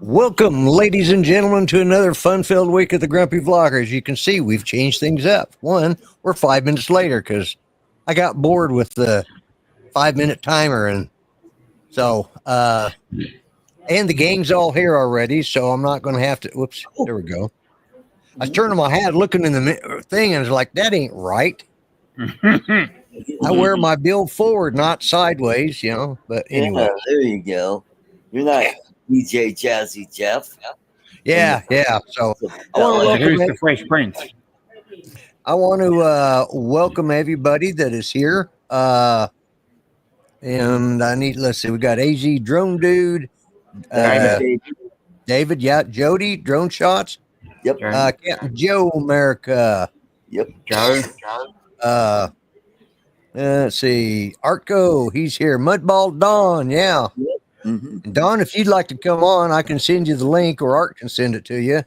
Welcome, ladies and gentlemen, to another fun-filled week of the Grumpy Vlogger. As you can see, we've changed things up. One, we're 5 minutes later because I got bored with the 5-minute timer, and so and the gang's all here already, so I'm not going to have to. Whoops, there we go. I was turning my head, looking in the thing, and I was like, "That ain't right." I wear my bill forward, not sideways, you know. But anyway, Yeah, there you go. You're not DJ Jazzy Jeff. yeah. So I want to Like, welcome. Here's the Fresh Prince. I want to welcome everybody that is here. And I need, let's see, we got AZ Drone Dude, David, yeah, Jody, Drone Shots, Yep. Captain Joe America, Yep. Joe. Let's see, Artco, he's here, Mudball Don, yeah. Mm-hmm. And Don, if you'd like to come on, I can send you the link, or Art can send it to you.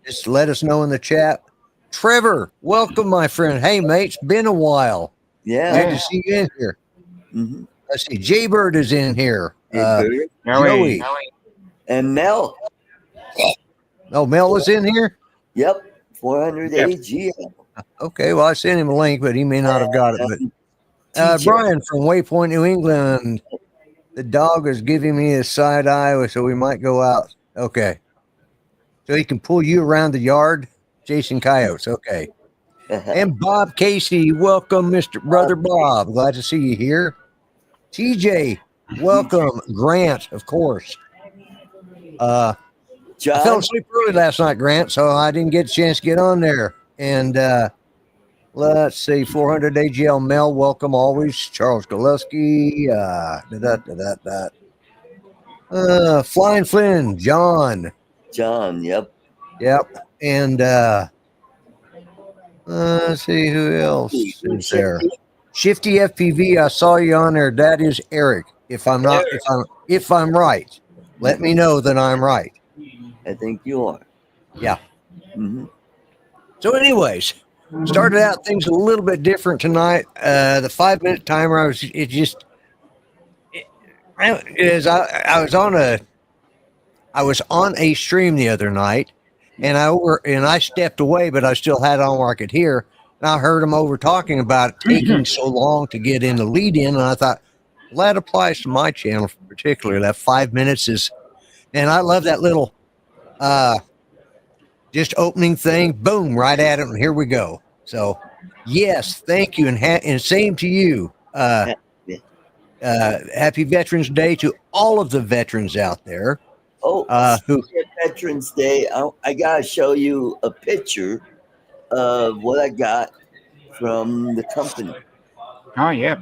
Just let us know in the chat. Trevor, welcome, my friend. Hey, mate, it's been a while. Yeah. Good to see you in here. Mm-hmm. Let's see, Jaybird is in here. Joey. Joey. And Mel. Oh, Mel is in here? Yep. 400 Yep. AG. Okay, well, I sent him a link, but he may not have got it. But Bryan from Waypoint, New England. The dog is giving me a side eye, so we might go out. Okay. So he can pull you around the yard, Jason Coyotes. Okay. And Bob Casey, welcome, Mr. Brother Bob. Glad to see you here. TJ, welcome. Grant, of course. I fell John. asleep early last night, Grant, so I didn't get a chance to get on there. And let's see, 400 AGL Mel, welcome always. Charles Gillespie, Flying Flynn, John. John. Yep. Yep. And let's see who else is there. Shifty FPV, I saw you on there. That is Eric. If I'm not, if I'm right, let me know that I'm right. I think you are. Yeah. Mm-hmm. So, anyways, started out things a little bit different tonight. The 5-minute timer, I was on a stream the other night, and I stepped away, but I still had it on where I could hear. And I heard them over talking about it taking so long to get in the lead in, and I thought, well, that applies to my channel particularly. That 5 minutes is, and I love that little just opening thing, boom, right at it, and here we go. So, yes, thank you, and same to you. Happy Veterans Day to all of the veterans out there. Who Veterans Day? I gotta show you a picture of what I got from the company. Oh, yeah.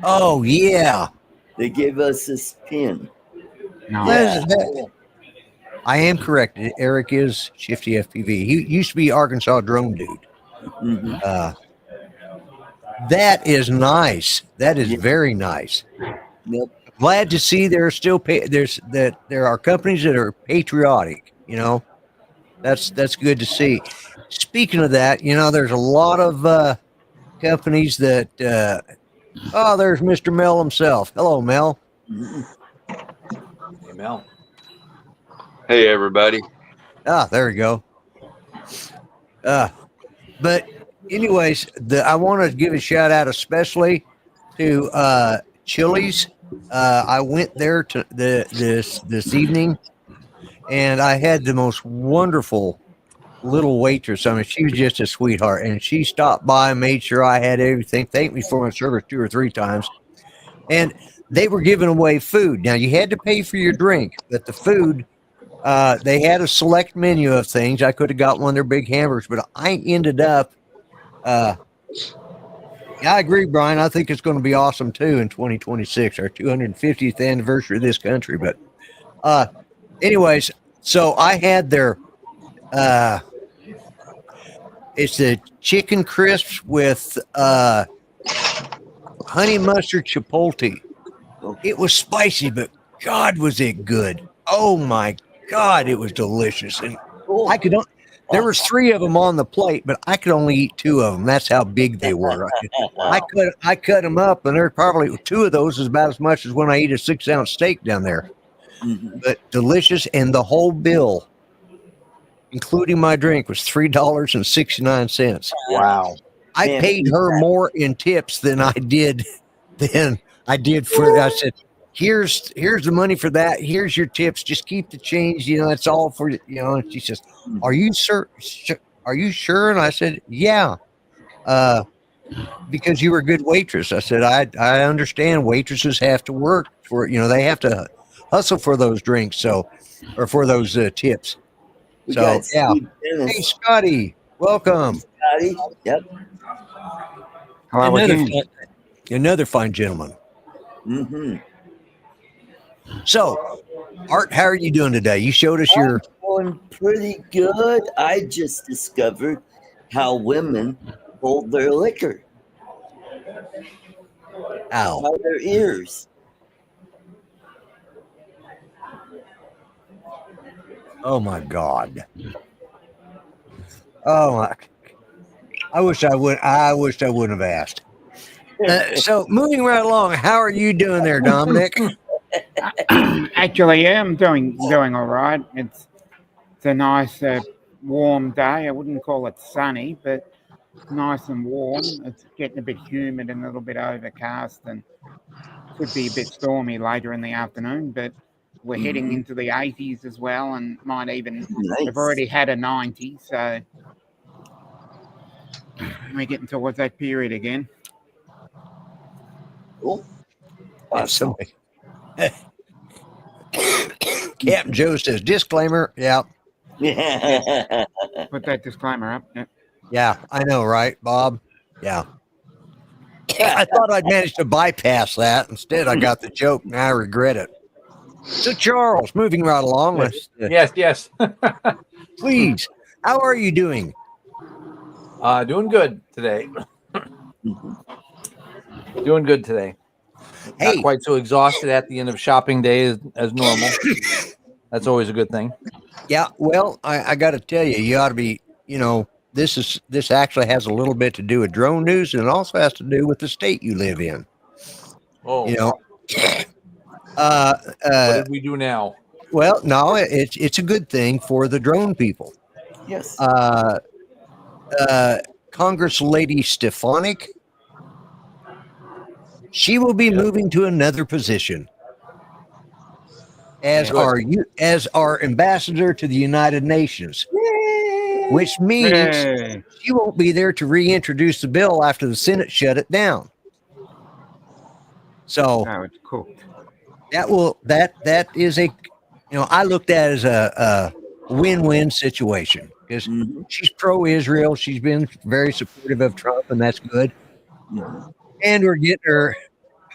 Oh, yeah. They gave us this pin. No. I am correct. Eric is Shifty FPV. He used to be Arkansas Drone Dude. Mm-hmm. That is nice. That is very nice. Yep. Glad to see there are still there are companies that are patriotic. You know, that's good to see. Speaking of that, you know, there's a lot of companies that. There's Mr. Mel himself. Hello, Mel. Hey, Mel. Hey, everybody. There we go. But anyways, I want to give a shout out especially to Chili's. I went there to this evening, and I had the most wonderful little waitress. I mean, she was just a sweetheart, and she stopped by and made sure I had everything. Thanked me for my service 2 or 3 times, and they were giving away food. Now you had to pay for your drink, but the food. They had a select menu of things. I could have got one of their big hamburgers, but I ended up. I agree, Bryan. I think it's going to be awesome too in 2026, our 250th anniversary of this country. But, anyways, so I had their. It's the chicken crisps with honey mustard chipotle. It was spicy, but God, was it good! Oh my God, it was delicious, and There was 3 of them on the plate, but I could only eat 2 of them. That's how big they were. I cut them up, and they're probably 2 of those is about as much as when I eat a 6-ounce steak down there. Mhm. But delicious, and the whole bill, including my drink, was $3.69. Wow. I Man, paid her more in tips than I did for. I said, here's the money for that. Here's your tips. Just keep the change. That's all for you. And she says, "Are you sure? Are you sure?" And I said, "Yeah." Because you were a good waitress. I said, I understand waitresses have to work for, they have to hustle for those drinks. Or for those tips. We So, got yeah. Steve Dennis. Hey, Scotty, welcome. Scotty. Yep. Hello again. Another fine gentleman. Mm-hmm. So, Art, how are you doing today? You showed us your. Doing pretty good. I just discovered how women hold their liquor Ow. by their ears. Oh my God. Oh my. I wish I wouldn't have asked. So moving right along, how are you doing there, Dominic? Actually, yeah, I'm doing all right. It's a nice warm day. I wouldn't call it sunny, but nice and warm. It's getting a bit humid and a little bit overcast, and could be a bit stormy later in the afternoon. But we're heading into the 80s as well, and might even have already had a 90. So we're getting towards that period again. Cool. Awesome. Captain Joe says, disclaimer. Yeah. Put that disclaimer up. Yeah. Yeah, I know, right, Bob? Yeah. I thought I'd managed to bypass that. Instead, I got the joke, and I regret it. So, Charles, moving right along. Yes. Please, how are you doing? Doing good today. Doing good today. Hey. Not quite so exhausted at the end of shopping day as normal. That's always a good thing. Yeah, well, I got to tell you, you ought to be, this actually has a little bit to do with drone news, and it also has to do with the state you live in. Oh, what did we do now? Well, no, it's a good thing for the drone people. Yes. Congress Lady Stefanik, she will be moving to another position as our ambassador to the United Nations. Which means she won't be there to reintroduce the bill after the Senate shut it down. So it's cool. That is a, I looked at it as a win-win situation because she's pro-Israel. She's been very supportive of Trump, and that's good. And we're getting her,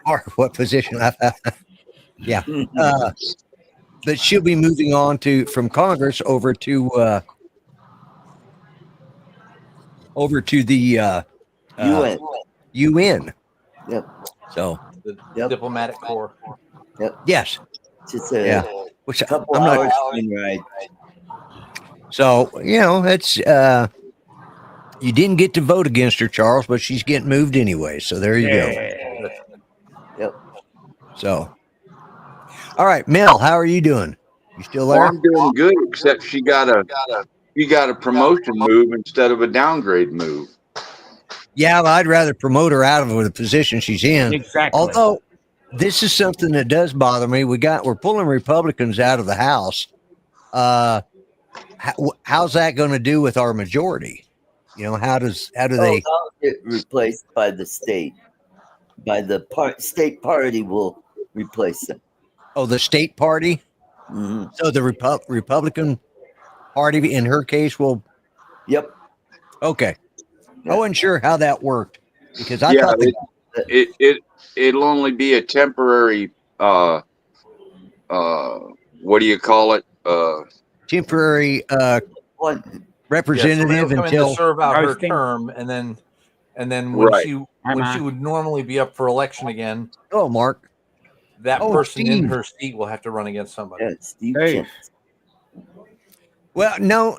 or what position? Yeah. But she'll be moving on from Congress over to the UN. Yep. So The diplomatic corps. Yep. Yes. Just a Which couple I'm hours not. train ride. So it's you didn't get to vote against her, Charles, but she's getting moved anyway. So there you go. Yep. So, all right, Mel, how are you doing? You still there? Well, I'm doing good, except she got a promotion move instead of a downgrade move. Yeah, well, I'd rather promote her out of the position she's in. Exactly. Although this is something that does bother me. We're pulling Republicans out of the House. How's that going to do with our majority? How do they get replaced by the state? By the state party will replace them. Oh, the state party. Mm-hmm. So the Republican Party, in her case, will. Yep. Okay. I wasn't sure how that worked because I thought it'll only be a temporary. What do you call it? Temporary representative until to serve out her term, and then when she would normally be up for election again. Oh, Mark. That person Steve. in her seat will have to run against somebody. Yeah, Steve. Hey. Well, no,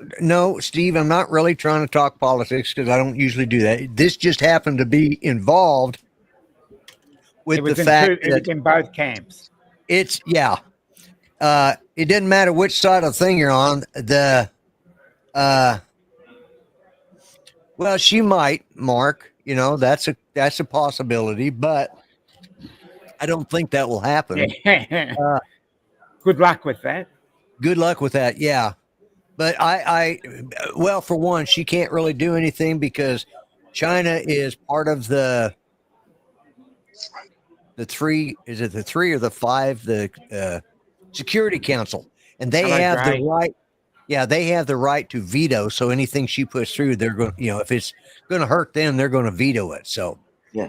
Steve, I'm not really trying to talk politics because I don't usually do that. This just happened to be involved with the fact it was in both camps. It didn't matter which side of the thing you're on. Well, she might, Mark. That's a possibility, but I don't think that will happen. Good luck with that. Good luck with that. Yeah. But well, for one, she can't really do anything because China is part of the three. Is it the three or the five? The Security Council, and they have the right. Yeah, they have the right to veto. So anything she puts through, they're going. If it's going to hurt them, they're going to veto it. So yeah,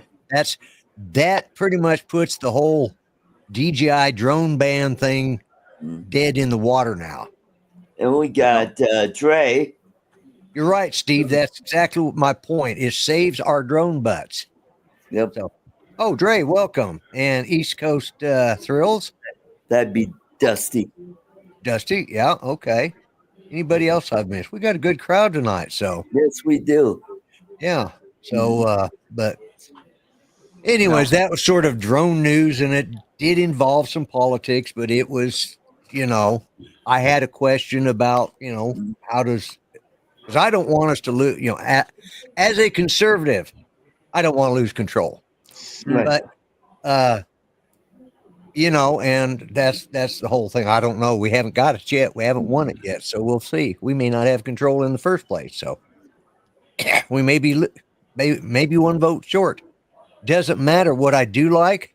that pretty much puts the whole DJI drone ban thing dead in the water now. And we got Dre. You're right, Steve. That's exactly what my point. It saves our drone butts. Yep. So, Dre, welcome. And East Coast Thrills? That'd be Dusty. Dusty, yeah, okay. Anybody else I've missed? We got a good crowd tonight, so. Yes, we do. Yeah. So, but anyways, that was sort of drone news, and it did involve some politics, but it was, I had a question about, how does, because I don't want us to lose, as a conservative, I don't want to lose control. Right. But, and that's the whole thing. I don't know. We haven't got it yet. We haven't won it yet. So we'll see. We may not have control in the first place. So we may be maybe one vote short. Doesn't matter. What I do like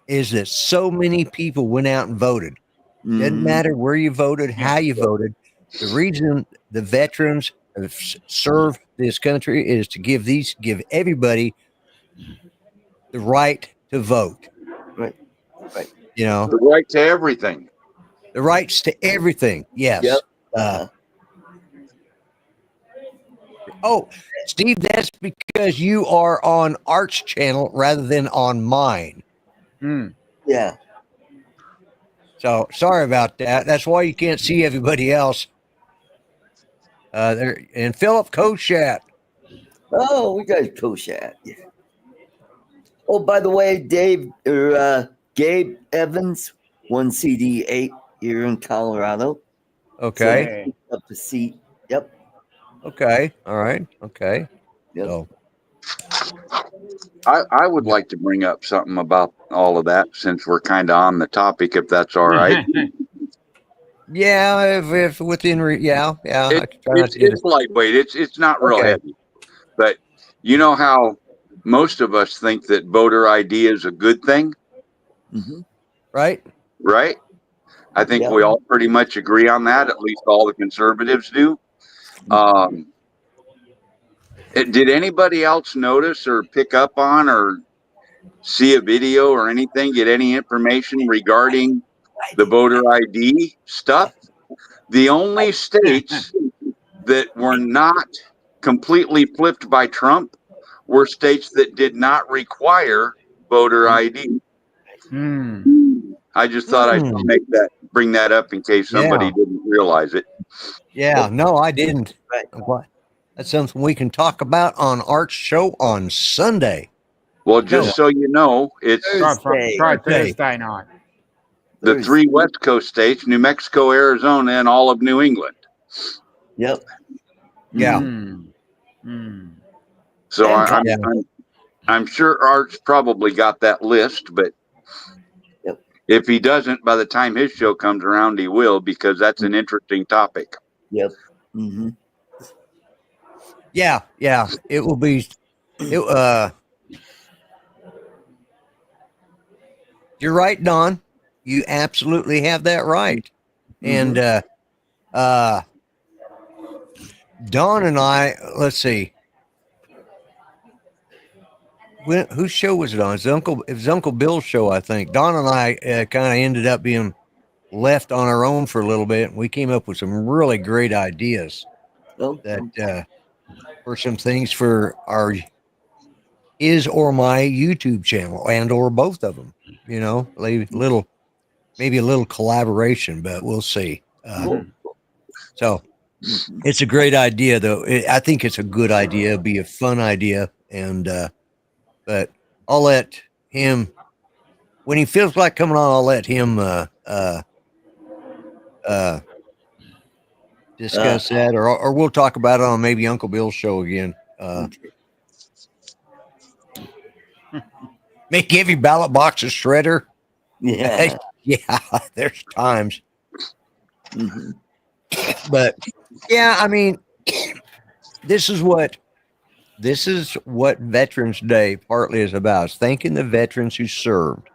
is that so many people went out and voted. Doesn't matter where you voted, how you voted. The reason the veterans have served this country is to give everybody the right to vote. Right. The right to everything. The rights to everything. Yes. Yep. Steve, that's because you are on Art's channel rather than on mine. Yeah. So sorry about that. That's why you can't see everybody else. And Philip Koshat. Oh, we got Koshat. Yeah. Oh, by the way, Gabe Evans won CD8 here in Colorado. Okay. So up a seat. Yep. Okay. All right. Okay. Yep. So. I would like to bring up something about all of that since we're kind of on the topic, if that's all right. Yeah, if within it's lightweight. It's not real heavy, but you know how most of us think that voter ID is a good thing, right? Right. I think we all pretty much agree on that. At least all the conservatives do. Did anybody else notice or pick up on or see a video or anything, get any information regarding the voter ID stuff? The only states that were not completely flipped by Trump were states that did not require voter ID. I just thought I'd bring that up in case somebody didn't realize it. Yeah, no, I didn't. What? That's something we can talk about on Art's show on Sunday. Well, just so you know, it's Thursday night. The three West Coast states: New Mexico, Arizona, and all of New England. Yep. Yeah. So I'm sure Art's probably got that list, but if he doesn't, by the time his show comes around, he will, because that's an interesting topic. Yep. Yeah. It will be. You're right, Don. You absolutely have that right. And Don and I, let's see. Whose show was it on? It was Uncle Bill's show, I think. Don and I kind of ended up being left on our own for a little bit. We came up with some really great ideas that for some things for our his or my YouTube channel, and or both of them. Maybe a little collaboration, but we'll see. So It's a great idea, though. I think it's a good idea. It'd be a fun idea, and but I'll let him when he feels like coming on. I'll let him discuss that, or we'll talk about it on maybe Uncle Bill's show again. Make every ballot box a shredder. Yeah. Yeah, there's times. But yeah, I mean, this is what Veterans Day partly is about. It's thanking the veterans who served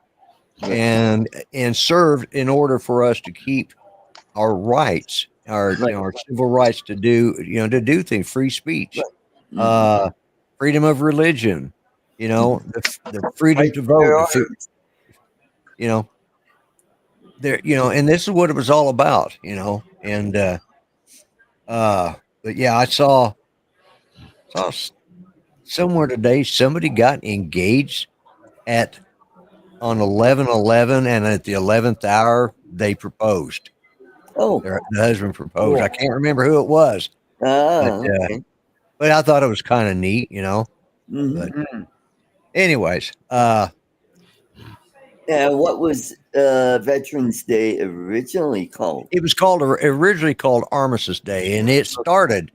and served in order for us to keep our rights, our civil rights to do things, free speech, freedom of religion, the freedom to vote, and this is what it was all about, and but yeah, I saw somewhere today somebody got engaged on 11/11, and at the 11th hour they proposed. The husband proposed. I can't remember who it was, but I thought it was kind of neat, But anyways, what was Veterans Day originally called? It was originally called Armistice Day, and it started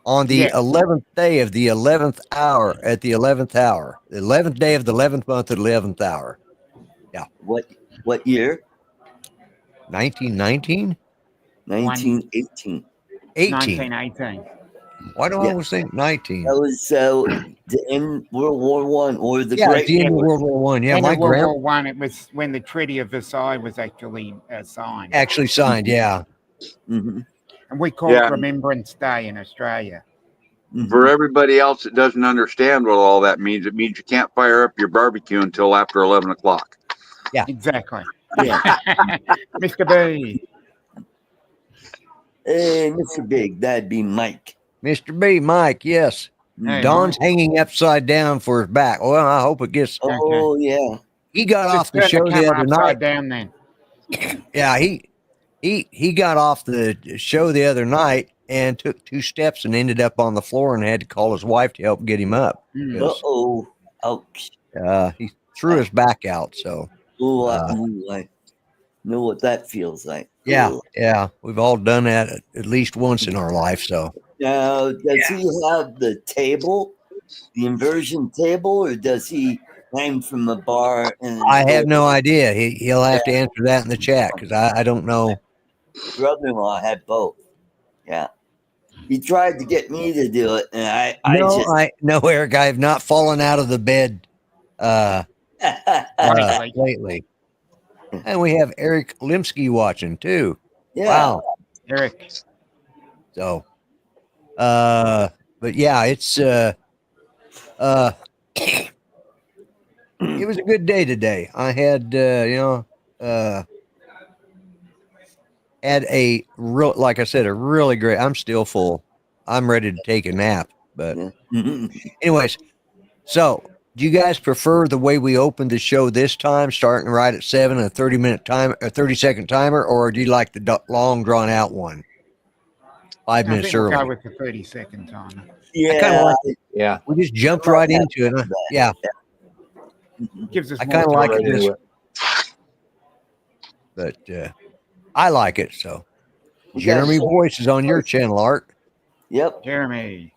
on the 11th day of the 11th hour at the 11th hour, the 11th day of the 11th month at the 11th hour. Yeah. What year? 1919? 1918. 1918. Why do I always think 19? That was the end World War One or the Great the end of World War One. Yeah, World War One. It was when the Treaty of Versailles was actually signed. Actually signed, yeah. Mhm. And we call it Remembrance Day in Australia. For everybody else that doesn't understand what all that means, it means you can't fire up your barbecue until after 11 o'clock. Yeah, exactly. Yeah. Mr. B. Hey, Mr. Big, that'd be Mike. Mr. B, Mike, yes. Hey, Don's hanging upside down for his back. Well, I hope it gets. Oh, yeah. He got off the show the other night. Down then. Yeah, he got off the show the other night and took 2 steps and ended up on the floor and had to call his wife to help get him up. Ouch. He threw his back out. So. I know what that feels like. Yeah, yeah. We've all done that at least once in our life. So. Now, does he have the table, the inversion table, or does he hang from the bar? I have no idea. He'll have to answer that in the chat because I don't know. Brother-in-law had both. Yeah. He tried to get me to do it, and No, Eric, I have not fallen out of the bed lately. And we have Eric Limsky watching too. Yeah. Wow. Eric. So, but yeah, it's it was a good day today. I had had like I said, a really great. I'm still full. I'm ready to take a nap. But anyways, so do you guys prefer the way we opened the show this time, starting right at 7, a 30-second timer, or do you like the long drawn out one? 5 minutes early. We'll go with the 30-second timer. Yeah. I kind of like it. Yeah. We just jumped right into it. Huh? Yeah. Gives us I kind of like it this way. But I like it. So Jeremy Boyce is on your channel, Art. Yep. Jeremy.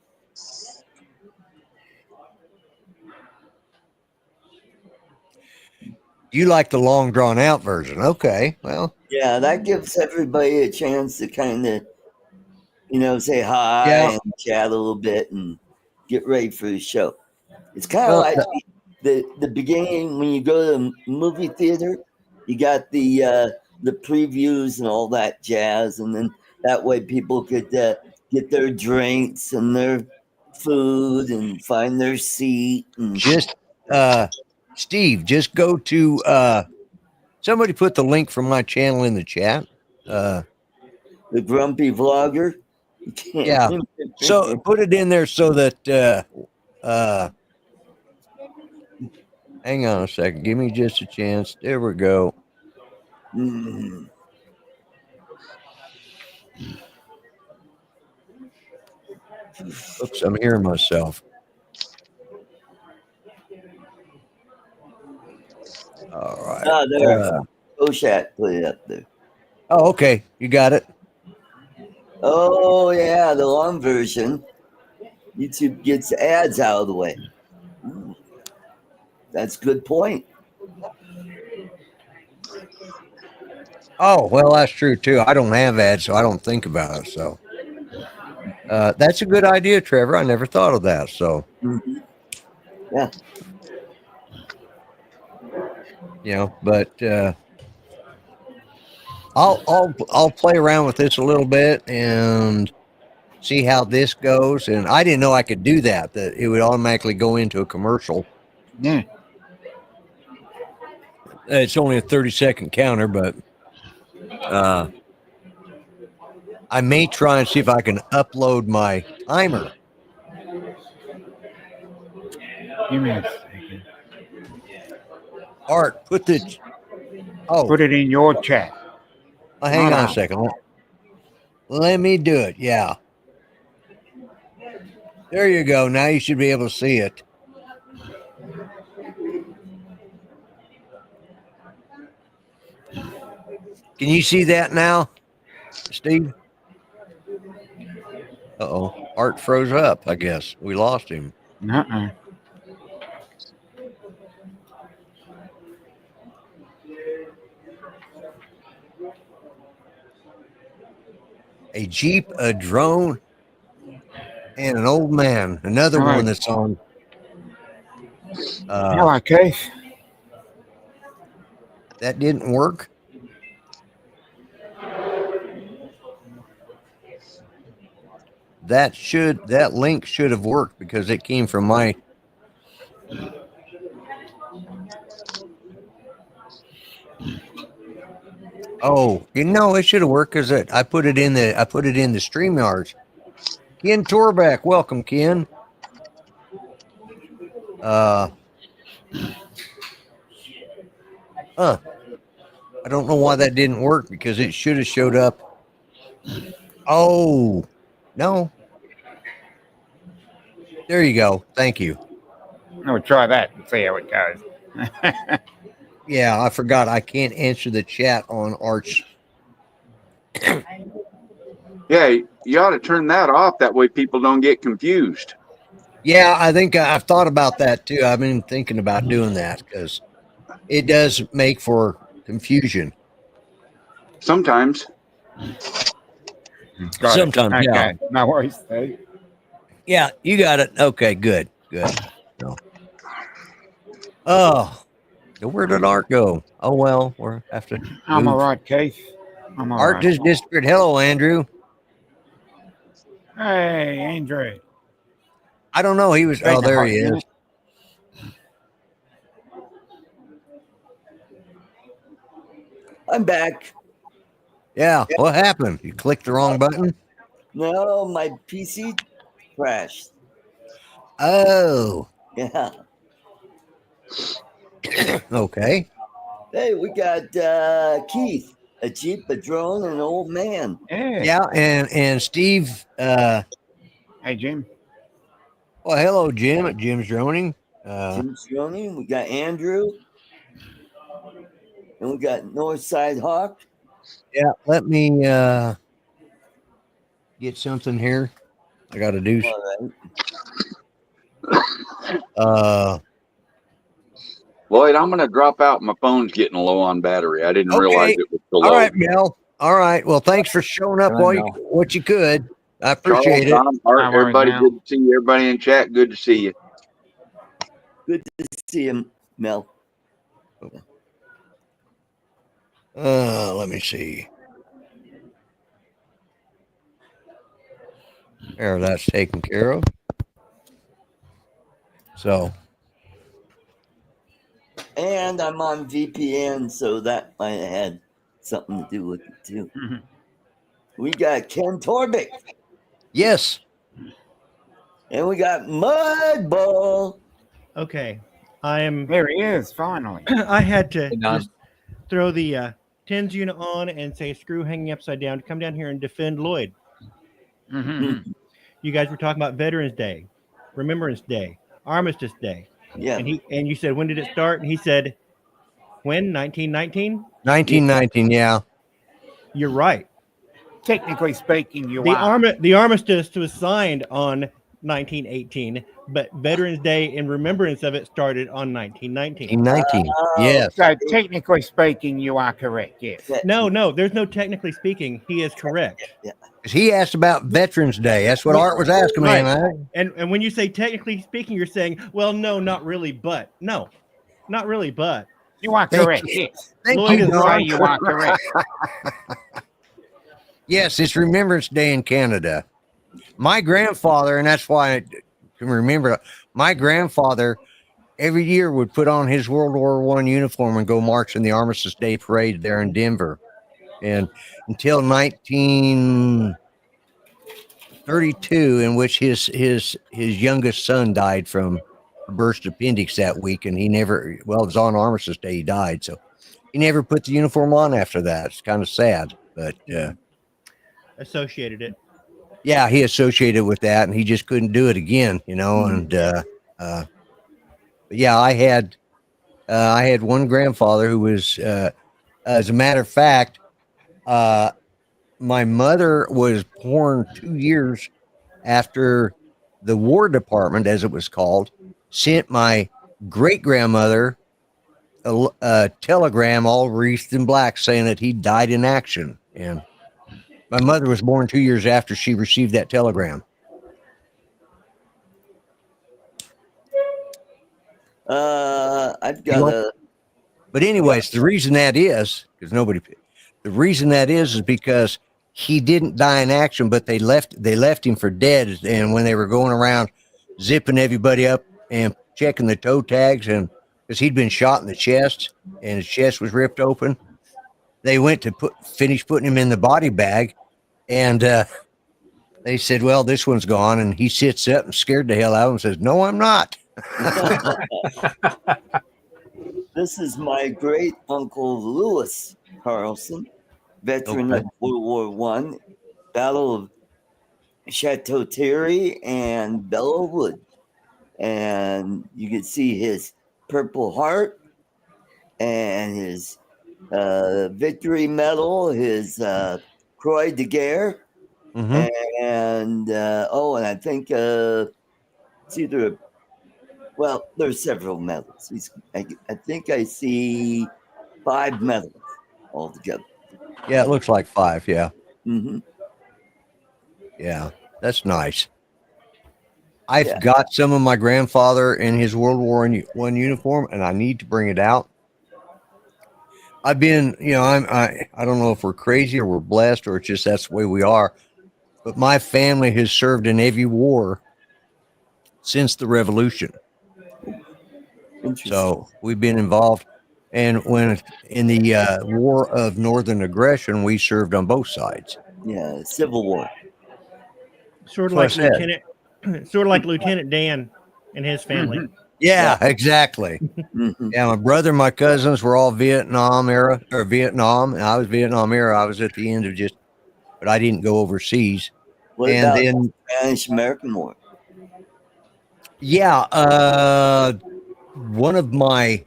You like the long drawn out version. Okay. Well. Yeah, that gives everybody a chance to kind of, say hi and chat a little bit and get ready for the show. It's kind of like the beginning when you go to the movie theater, you got the previews and all that jazz, and then that way people could get their drinks and their food and find their seat. And just Steve, just go to somebody put the link from my channel in the chat. The Grumpy Vlogger. Yeah. So put it in there so that hang on a second. Give me just a chance. There we go. Oops, I'm hearing myself. All right. Oh, there. Oshat put it up there. Oh, okay. You got it. Oh, yeah, the long version. YouTube gets ads out of the way. That's a good point. Oh, well, that's true too. I don't have ads, so I don't think about it. So that's a good idea, Trevor. I never thought of that. So yeah, but I'll play around with this a little bit and see how this goes. And I didn't know I could do that. That it would automatically go into a commercial. Yeah. It's only a 30-second counter, but I may try and see if I can upload my timer. Give me a second. Art, put it in your chat. Oh, hang on a second. Let me do it. Yeah. There you go. Now you should be able to see it. Can you see that now, Steve? Uh-oh. Art froze up, I guess. We lost him. Uh-uh. A Jeep, a drone, and an old man. Another one that's on. Hello, Keith. That didn't work. That link should have worked because it came from my. Oh, it should have worked because I put it in the StreamYards. Ken Torbeck, welcome, Ken. I don't know why that didn't work because it should have showed up. Oh, no. There you go. Thank you. We'll try that and see how it goes. Yeah, I forgot. I can't answer the chat on Arch. Yeah, you ought to turn that off. That way people don't get confused. Yeah, I think I've thought about that too. I've been thinking about doing that because it does make for confusion. Sometimes. Sometimes, okay. yeah. No worries, Steve. Yeah, you got it. Okay, good. No. Oh, where did Art go? Oh, well, we're after. I'm all right, Keith. I'm all right. Art just disappeared. Hello, Andrew. Hey, Andrew. I don't know. He was. Oh, there he is. I'm back. Yeah. What happened? You clicked the wrong button? No, my PC crashed. Oh. Yeah. Okay. Hey, we got Keith, a Jeep, a drone, and an old man. Yeah, and Steve. Hey, Jim. Well, hello, Jim at Jim's Droning. Jim's Droning. We got Andrew. And we got Northside Hawk. Yeah, let me get something here. I got to do. All right. Lloyd, I'm going to drop out. My phone's getting low on battery. I didn't realize it was so low. All right, Mel. All right. Well, thanks for showing up what you could. I appreciate Charles, it. Tom, everybody, good to see you. Everybody in chat, good to see you. Good to see him, Mel. Let me see. There, that's taken care of. So. And I'm on VPN, so that might have had something to do with it too. Mm-hmm. We got Ken Torbeck. Yes. And we got Mudball. Okay. I am. There he is, finally. I had to just throw the TENS unit on and say screw hanging upside down to come down here and defend Lloyd. Mm-hmm. you guys were talking about Veterans Day, Remembrance Day, Armistice Day. Yeah. And you said, when did it start? And he said, when? 1919? 1919, yeah. You're right. Technically speaking, The armistice was signed on 1918, but Veterans Day in remembrance of it started on 1919. 1919, yes. So technically speaking, you are correct. Yes. No, there's no technically speaking. He is correct. Yeah. He asked about Veterans Day. That's what Art was asking me, Right. man. And when you say technically speaking, you're saying, well, no, not really, but. No, not really, but. You are correct. Yes. Thank Lloyd you, is Say Don. you are correct. Yes, it's Remembrance Day in Canada. My grandfather, and that's why I can remember, my grandfather every year would put on his World War I uniform and go march in the Armistice Day parade there in Denver. And until 1932, in which his youngest son died from a burst appendix that week, and he never, well, it was on Armistice Day he died, so he never put the uniform on after that. It's kind of sad, but Associated it. yeah, he associated with that, and he just couldn't do it again, you know. And but yeah, I had one grandfather who was, as a matter of fact, my mother was born 2 years after the War Department, as it was called, sent my great grandmother a telegram all wreathed in black saying that he died in action. And my mother was born 2 years after she received that telegram. I've got a. But anyways, the reason that is because he didn't die in action, but they left him for dead. And when they were going around zipping everybody up and checking the toe tags, and because he'd been shot in the chest and his chest was ripped open, they went to finish putting him in the body bag, and they said, "Well, this one's gone." And he sits up and scared the hell out of him and says, "No, I'm not." This is my great uncle Lewis Carlson, veteran of World War I, Battle of Chateau Thierry and Belleau Wood. And you can see his Purple Heart and his Victory Medal, his Croix de Guerre, and and I think it's either. Well, there's several medals. I think I see 5 medals altogether. Yeah, it looks like 5. Yeah. Mm-hmm. Yeah, that's nice. I've got some of my grandfather in his World War I uniform, and I need to bring it out. I've been, I don't know if we're crazy or we're blessed or it's just that's the way we are, but my family has served in every war since the Revolution. So we've been involved, and when in the War of Northern Aggression, we served on both sides. Yeah, Civil War. Sort of like Lieutenant Dan and his family. Yeah, exactly. Yeah, my brother, my cousins were all Vietnam, and I was Vietnam era. I was at the end of but I didn't go overseas. What about the Spanish-American War? Yeah, one of my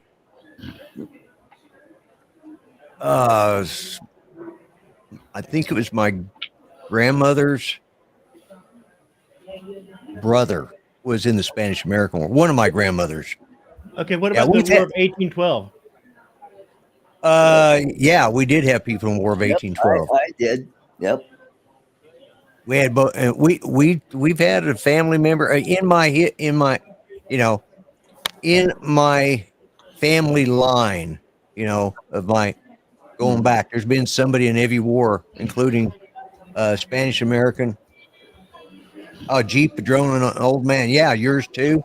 I think it was my grandmother's brother was in the Spanish-American War. One of my grandmothers. Okay, what about the War of 1812? Yeah, we did have people in the War of 1812. I did. Yep. We had both. We've had a family member in my family line, of my going back. There's been somebody in every war, including Spanish American. Oh, Jeep Padron and an old man. Yeah, yours too.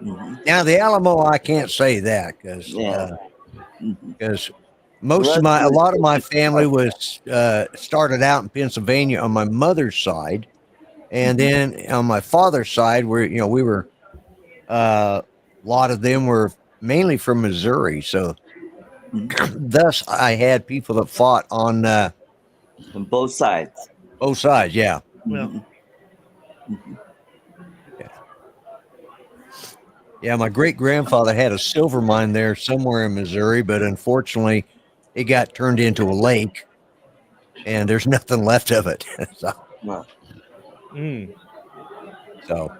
Now the Alamo, I can't say that because a lot of my family was started out in Pennsylvania on my mother's side, and then on my father's side, where we were a lot of them were mainly from Missouri, so thus I had people that fought on both sides. Both sides, yeah. Well, Yeah, my great grandfather had a silver mine there somewhere in Missouri, but unfortunately, it got turned into a lake, and there's nothing left of it. so, Wow. so So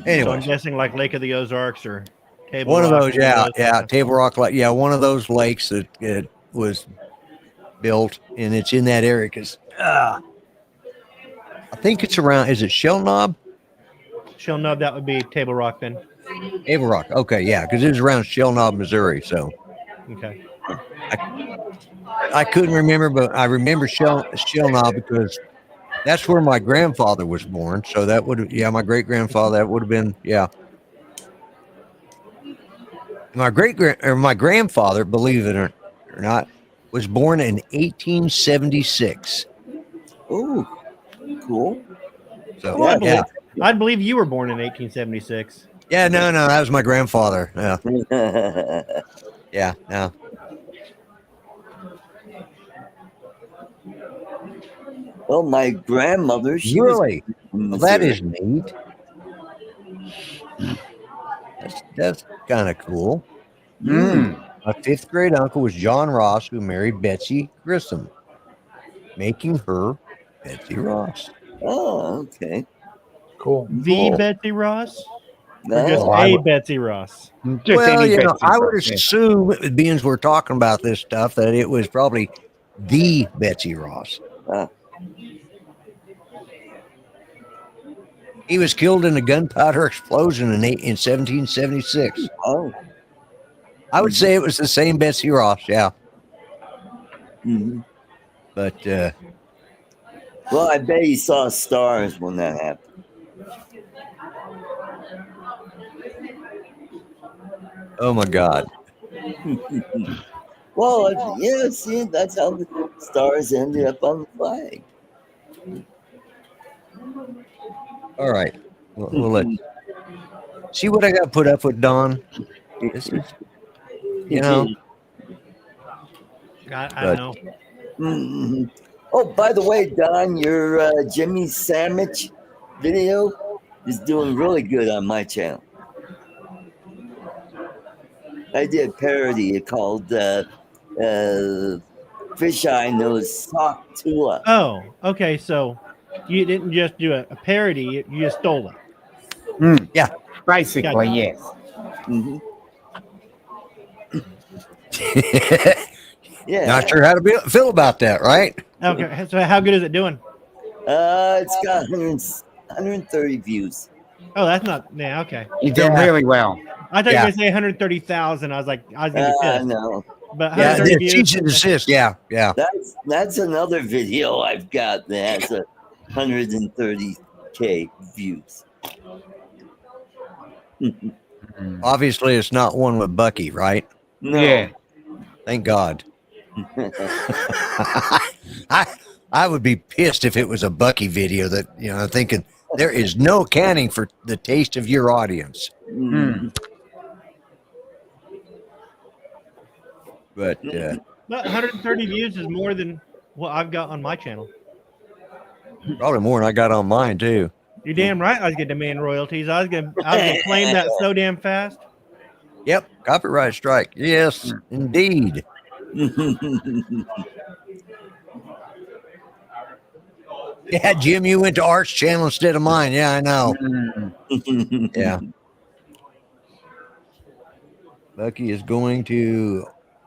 anyway, I'm guessing like Lake of the Ozarks or Table one of Rock, those, one of yeah, those. yeah, Table Rock, like, yeah, one of those lakes that it was built, and it's in that area because I think it's around. Is it Shell Knob? Shell Nub, that would be Table Rock then. Table Rock. Okay, yeah, because it was around Shell Knob, Missouri. So Okay. I couldn't remember, but I remember Shell Knob because that's where my grandfather was born. So that would, yeah, my great grandfather, that would have been, yeah. My my grandfather, believe it or not, was born in 1876. Oh, cool. So Oh, yeah, I'd believe you were born in 1876. yeah, no, that was my grandfather. Yeah, yeah, no. Well, my grandmother, she Really? was from Well, that Missouri. is neat. That's kind of cool. My fifth grade uncle was John Ross, who married Betsy Grissom, making her Betsy Ross. Oh, okay. Cool. The Betsy Ross? Or just No, a Betsy Ross? Just Well, any you know, Betsy I would Ross, yeah. assume, being as we're talking about this stuff, that it was probably the Betsy Ross. He was killed in a gunpowder explosion in 1776. oh. I would say it was the same Betsy Ross, yeah. Mm-hmm. But Well, I bet he saw stars when that happened. oh my God. Well, yeah, see, that's how the stars ended up on the flag. All right. Well, let's see what I got put up with, Don. This is, you know. I don't know. Mm-hmm. Oh, by the way, Don, your Jimmy Sandwich video is doing really good on my channel. I did a parody called Fisheye Knows Sock Tula. Oh, okay. So you didn't just do a parody, you just stole it. Yeah. Basically, yes. Mm-hmm. Yeah. Not sure how to feel about that, right? Okay. So how good is it doing? It's got 130 views. Oh, that's not. Yeah. Okay. You're doing really well. I thought you were going to say 130,000. I was like, I was going to be pissed. No. But Yeah, 130 views. cease and desist. Yeah, yeah. That's another video I've got that has 130K views. Obviously, it's not one with Bucky, right? No. Yeah. Thank God. I would be pissed if it was a Bucky video that, you know, thinking there is no accounting for the taste of your audience. But 130 views is more than what I've got on my channel. probably more than I got on mine too. You're damn right. I was going to demand royalties. I was going to claim that so damn fast. Yep, copyright strike. Yes, indeed. Yeah, Jim, you went to Art's channel instead of mine. Yeah, I know. Yeah. Bucky is going to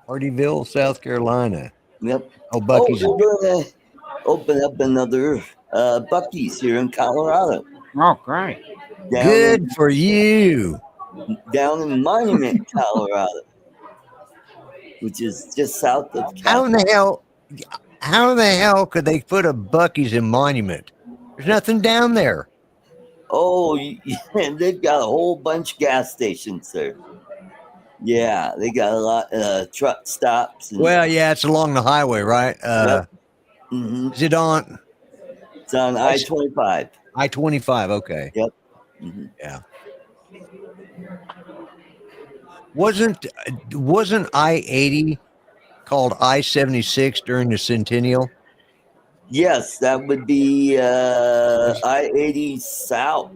Hardyville, South Carolina. Yep. Oh, Bucky's. we're going to open up another Bucky's here in Colorado. Oh, great. Good for you. Down in Monument, Colorado, which is just south of Colorado. How the hell could they put a Bucky's in Monument? There's nothing down there. Oh, yeah, they've got a whole bunch of gas stations there. Yeah, they got a lot of truck stops. Well, yeah, it's along the highway, right? Yep. Is it on? It's on I-25. I-25, okay. Yep. Yeah. Wasn't I-80 called I-76 during the Centennial? Yes, that would be I-80 South.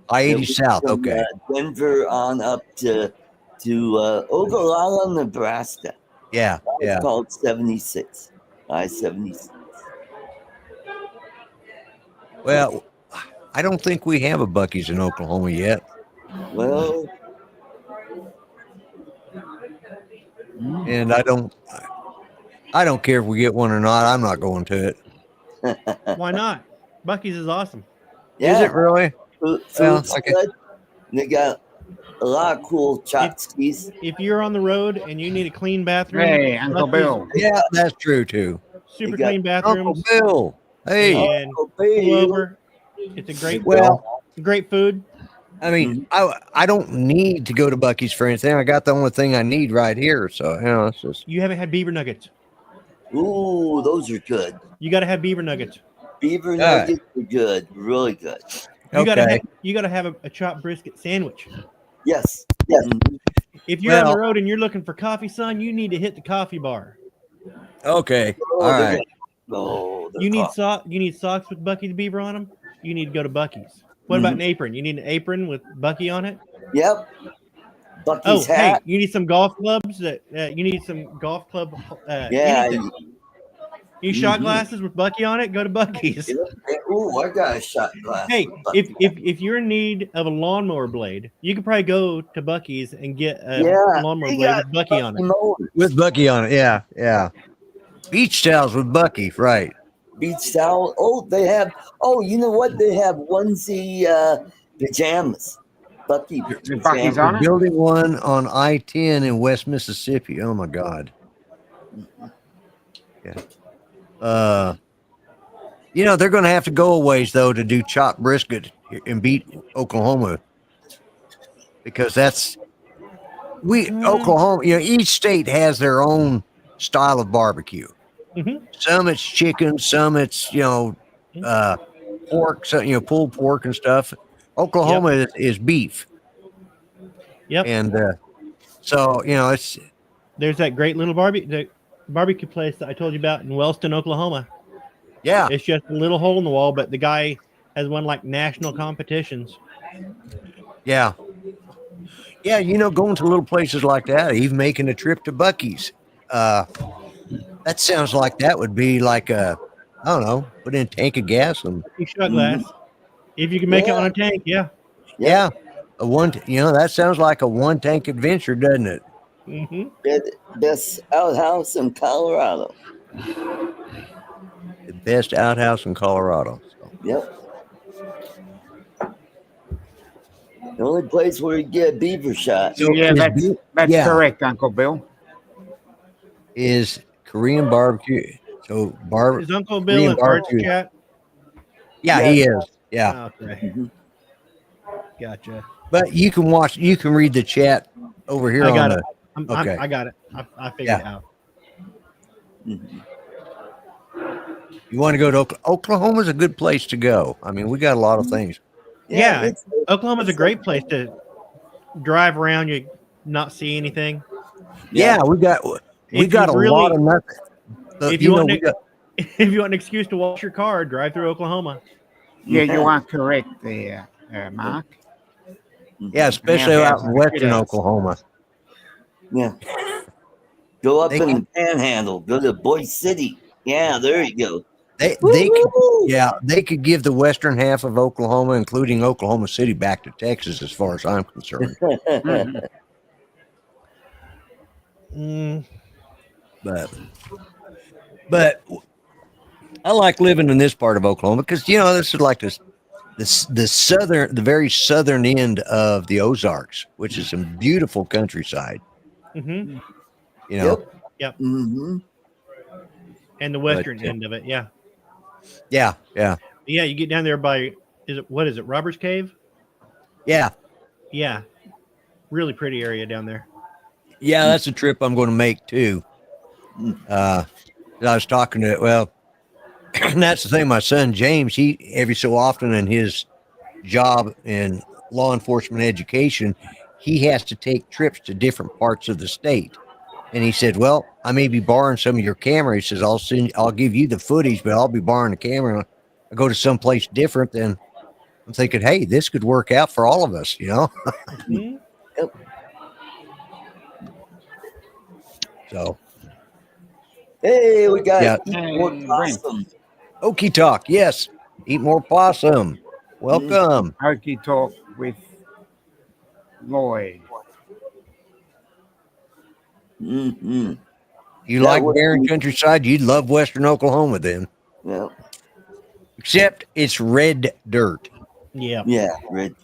I-80 South. From, Okay. Denver on up to Ogallala, Nebraska. Yeah. It's called 76. I-76. Well, I don't think we have a Buc-ee's in Oklahoma yet. Well, And I don't care if we get one or not. I'm not going to it. Why not? Buc-ee's is awesome. yeah. Is it really? Food's Well, good. They got a lot of cool tchotchkes. If you're on the road and you need a clean bathroom, Hey, Uncle Buc-ee's- Bill. Yeah, that's true too. super You got clean Uncle bathrooms. Bill. Hey. And Oh, pull baby. over. It's a great, Well, great food. I mean, I don't need to go to Buc-ee's for anything. I got the only thing I need right here. So, it's just. You haven't had beaver nuggets. Ooh, those are good. You got to have beaver nuggets. Beaver nuggets are good. Really good. You Okay. gotta have a chopped brisket sandwich. Yes. Yes. If you're on Well- the road and you're looking for coffee, son, you need to hit the coffee bar. Okay. Oh, All they're right. good. Oh, they're You need coffee. You need socks with Buc-ee's beaver on them. You need to go to Buc-ee's. What about an apron? You need an apron with Buc-ee on it. Yep. Oh, Bucky's hey, hat. you need some golf clubs. You need some golf club. Yeah. anything. You need shot Mhm. glasses with Buc-ee on it. Go to Buc-ee's. Ooh, I got a shot glass. Hey, with Buc-ee. if you're in need of a lawnmower blade, you could probably go to Buc-ee's and get a Yeah, lawnmower they blade got with Buc-ee on it. mowers. With Buc-ee on it. Yeah. Yeah. Beach towels with Buc-ee. Right. Beach towel. Oh, they have. Oh, you know what? They have onesie pajamas. Bucky Buc-ee's pajamas. on it? Building one on I-10 in West Mississippi. Oh my God. Yeah. They're going to have to go a ways though to do chopped brisket and beat Oklahoma, because Oklahoma. Each state has their own style of barbecue. Mhm. Some it's chicken, some it's pork, so, pulled pork and stuff. Oklahoma is beef. Yep. And so it's There's that great little barbecue place that I told you about in Wellston, Oklahoma. yeah. It's just a little hole in the wall, but the guy has won like national competitions. Yeah. Yeah, going to little places like that, even making a trip to Buc-ee's. That sounds like that would be like I don't know, put in a tank of gas and You shot glass. If you can make it on a tank, yeah. yeah. That sounds like a one tank adventure, doesn't it? Mm-hmm. Best outhouse in Colorado. The best outhouse in Colorado. So. Yep. The only place where you get a beaver shot. So Yeah, is that's yeah. correct, Uncle Bill. Is Korean barbecue. So Is Uncle Bill Korean in Art's barbecue. chat? Yeah, he is. Yeah. Okay. Gotcha. But you can read the chat over here I got on it. Okay. I got it. I figured it out. You want to go to Oklahoma's a good place to go. I mean, we got a lot of things. Yeah, Oklahoma's a great place to drive around. You not see anything. Yeah, we got a lot of nothing. If you want an excuse to wash your car, drive through Oklahoma. Yeah, you are correct there, Mark. Yeah, especially Yeah, out in western it is. Oklahoma. Yeah. Go up They in can- the Panhandle. Go to Boise City. Yeah, there you go. They could give the western half of Oklahoma, including Oklahoma City, back to Texas, as far as I'm concerned. But I like living in this part of Oklahoma because this is like the very southern end of the Ozarks, which is some beautiful countryside. Mm-hmm. Yep. Mm-hmm. And the western end of it, yeah. Yeah. Yeah, you get down there by what is it, Robbers Cave? Yeah. Yeah. Really pretty area down there. Yeah, that's a trip I'm going to make too. I was talking to and that's the thing. My son James, he every so often in his job in law enforcement education, he has to take trips to different parts of the state. And he said, "Well, I may be borrowing some of your camera. He says, I'll give you the footage, but I'll be borrowing the camera. I go to someplace different. Then I'm thinking, hey, this could work out for all of us, you know? Mhm. So, Hey, we got yeah. eat more possum. Okie talk. Yes. Eat more possum. Welcome. Hokey talk with Lloyd. Mm-hmm. You That like would barren be- countryside? You'd love Western Oklahoma then. Yeah, Except it's red dirt. Yeah. yeah, red.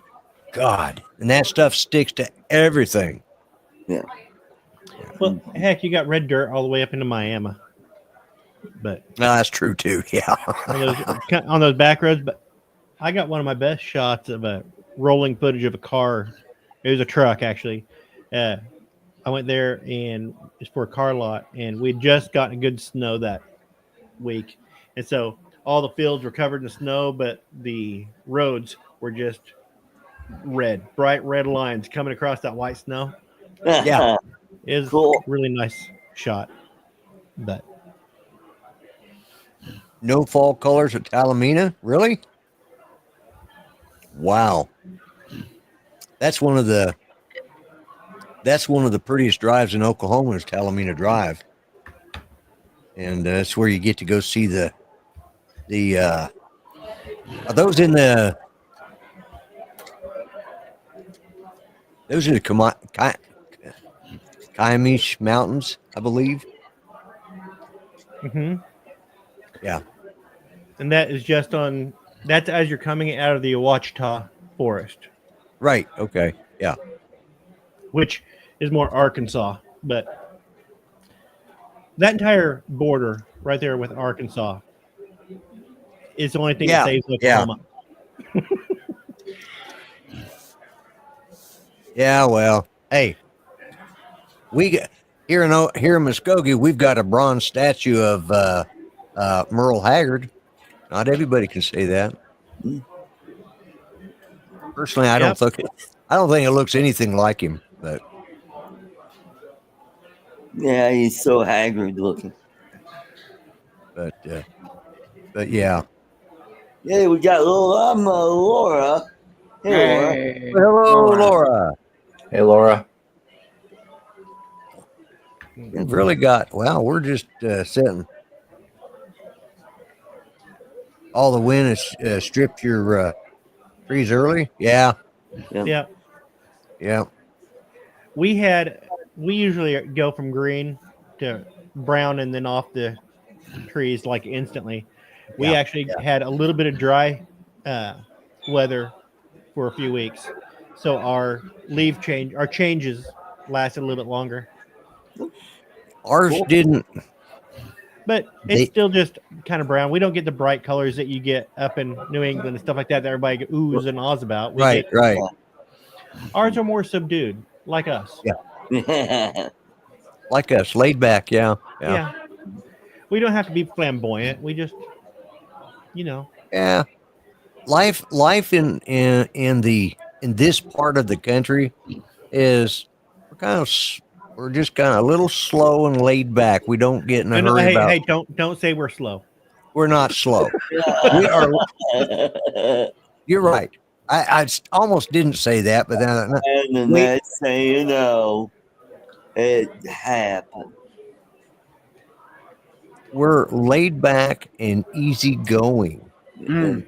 God. And that stuff sticks to everything. Yeah. Well, heck, you got red dirt all the way up into Miami. But No, that's true too. Yeah. on those back roads, but I got one of my best shots of a rolling footage of a car. It was a truck, actually. I went there and it's for a car lot, and we'd just gotten good snow that week, and so all the fields were covered in snow, but the roads were just red, bright red lines coming across that white snow. Yeah. It was Cool. a really nice shot, but No fall colors at Talamina? Really? Wow. That's one of the prettiest drives in Oklahoma is Talamina Drive. And that's where you get to go see the are those in the Kiamish Mountains, I believe. mm-hmm. Yeah. And that is just on. That's as you're coming out of the Ouachita Forest, Right. Okay. Yeah. which is more Arkansas, but that entire border right there with Arkansas is the only thing that saves Oklahoma. Yeah. Well, hey, we got here in Muskogee, we've got a bronze statue of Merle Haggard. Not everybody can say that. Personally, I don't think it looks anything like him. But Yeah, he's so haggard looking. But yeah. Yeah, we got little Laura. Hey, Laura. Hello, Laura. Hey, Laura. We've really got. Well, we're just sitting. All the wind has stripped your trees early. Yeah. Yeah. Yeah. We usually go from green to brown and then off the trees like instantly. We actually had a little bit of dry weather for a few weeks, so our changes lasted a little bit longer. Ours didn't. But it's still just kind of brown. We don't get the bright colors that you get up in New England and stuff like that everybody oohs and ahs about. Right. Ours are more subdued, like us. Yeah. Like us, laid back. Yeah. We don't have to be flamboyant. We just, Yeah. Life in this part of the country is we're just kind of a little slow and laid back. We don't get in a hurry about. Hey, don't say we're slow. We're not slow. We are. You're right. I almost didn't say that, but then And the next thing you know, it happened. We're laid back and easygoing. There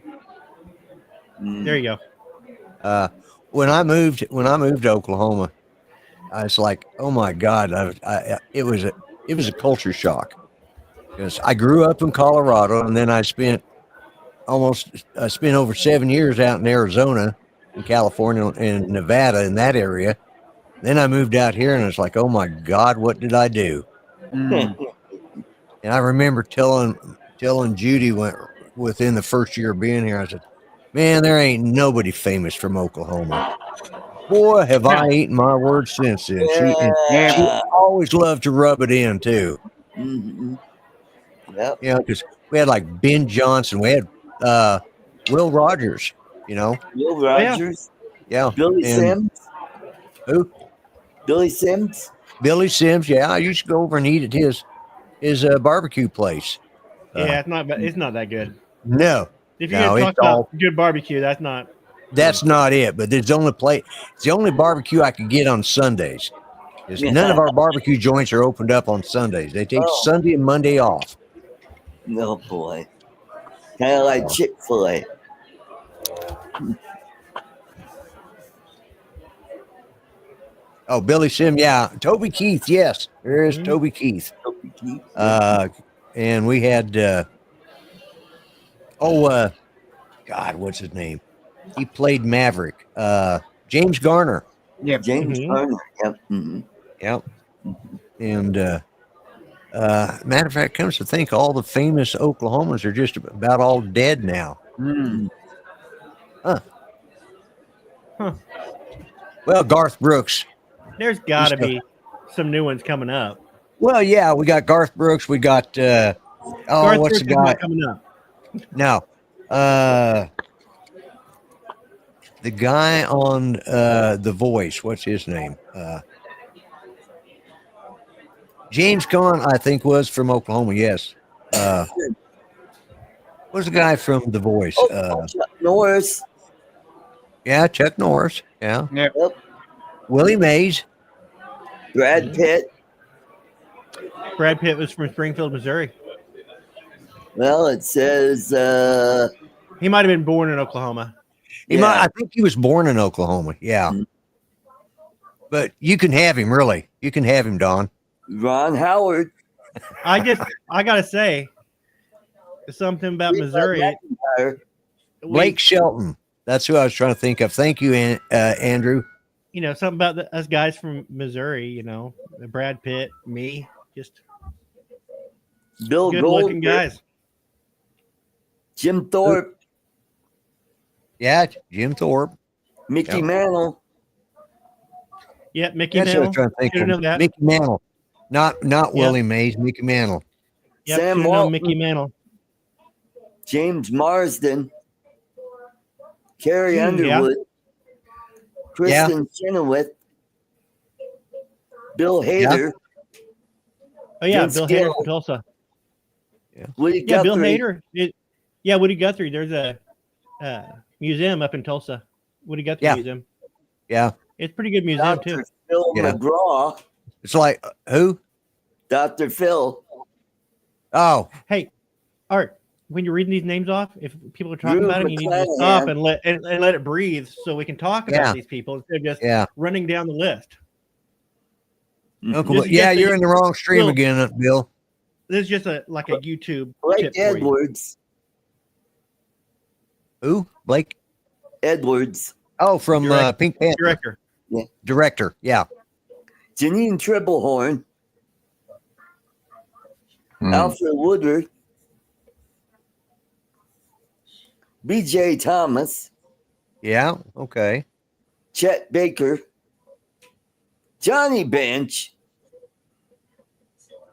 you go. When I moved to Oklahoma, I was like, oh my God, it was a culture shock because I grew up in Colorado and then I spent over 7 years out in Arizona, in California, and Nevada, in that area. Then I moved out here and it's like, oh my God, what did I do? And I remember telling Judy within the first year of being here, I said, man, there ain't nobody famous from Oklahoma. Boy, have I eaten my words since then. She always loved to rub it in too. Mm-hmm. Yep. You know, because we had like Ben Johnson, we had Will Rogers, Will Rogers. Yeah. Billy Sims. Who? Billy Sims. Billy Sims. Yeah, I used to go over and eat at his barbecue place. Yeah, it's not. It's not that good. No, If you're no, gonna talk it's about all. good barbecue, that's not. That's not it. But it's the only place. It's the only barbecue I could get on Sundays. Because none of our barbecue joints are opened up on Sundays. They take Sunday and Monday off. No boy. Kind of like Chick-fil-A. Oh, Billy Sim, yeah. Toby Keith, yes. There is Toby Keith. And we had God, what's his name? He played Maverick. James Garner. Yep. James Garner. Yep. Mm-hmm. Yep. And matter of fact, comes to think, all the famous Oklahomans are just about all dead now. Huh. Well, Garth Brooks. There's got to be some new ones coming up. Well, yeah, we got Garth Brooks. We got Garth what's Brooks the guy coming up? now? The guy on The Voice. What's his name? James Caan, I think, was from Oklahoma. Yes. What's the guy from The Voice? Chuck Norris. Yeah, Chuck Norris. Yeah. Yep. Willie Mays. Brad Pitt. Brad Pitt was from Springfield, Missouri. Well, it says he might have been born in Oklahoma. I think he was born in Oklahoma. Yeah. But you can have him, really. You can have him, Don. Ron Howard. I gotta say something about Missouri. Blake Shelton. That's who I was trying to think of. Thank you, Andrew. You know, something about us guys from Missouri, you know, Brad Pitt, me, just Bill good looking guys. Jim Thorpe. Yeah, Jim Thorpe. Mickey Mantle. Yeah, Mickey That's what I Mantle. was trying to think Should've of. known that. Mickey Mantle. Not Willie Mays, Mickey Mantle. Yep, Sam should've known Walton. Mickey Mantle. James Marsden. Carrie Underwood. Kristen Chenoweth. Bill Hader. Oh yeah, Vince Bill Gill. Hader from Tulsa. Woody Yeah, Bill Guthrie. Hader. Woody Guthrie. There's a museum up in Tulsa. Woody Guthrie Museum. Yeah. It's a pretty good museum Dr. too. Phil McGraw. It's like who? Dr. Phil. Oh. Hey, Art, when you're reading these names off, if people are talking Drew about it, you need to McClanahan. stop and let it breathe so we can talk about these people instead of just running down the list. Uncle, you're in the wrong stream Bill. again, Bill. This is just a YouTube Blake tip for you. Edwards. Who? Blake? Edwards. Oh, from Pink Panther. Director. Yeah. Director, yeah. Janine Triplehorn. Alfred Woodward. B.J. Thomas. Yeah, okay. Chet Baker. Johnny Bench.